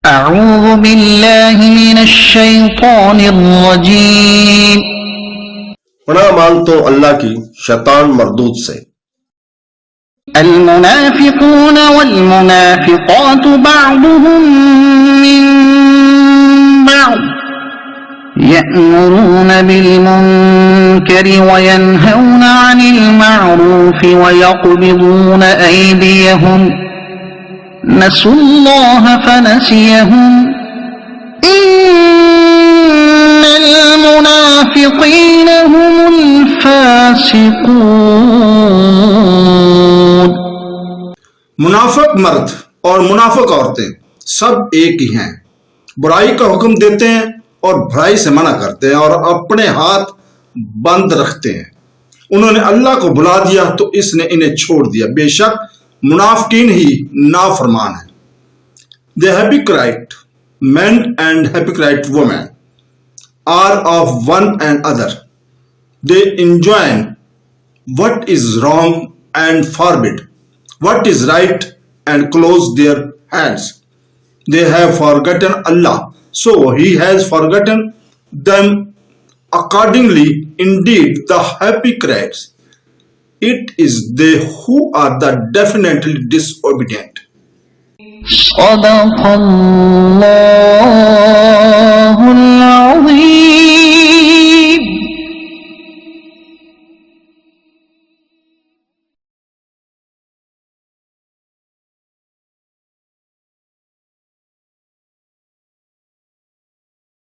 اعوذ باللہ من الشیطان الرجیم. پناہ مانگتا ہوں اللہ کی شیطان مردود سے. المنافقون والمنافقات بعضهم من بعض يأمرون بالمنكر وينهون عن المعروف ويقبضون أيديهم نسوا الله فنسيهم إن المنافقين هم الفاسقون. منافق مرد اور منافق عورتیں سب ایک ہی ہیں، برائی کا حکم دیتے ہیں اور برائی سے منع کرتے ہیں اور اپنے ہاتھ بند رکھتے ہیں. انہوں نے اللہ کو بلا دیا تو اس نے انہیں چھوڑ دیا، بے شک منافقین ہی نافرمان ہیں. The hypocrite men and hypocrite women are of one another. They enjoin what is wrong and forbid what is right and close their hands. They have forgotten Allah, so He has forgotten them accordingly. Indeed, the hypocrites, it is they who are the definitely disobedient. صدق اللہ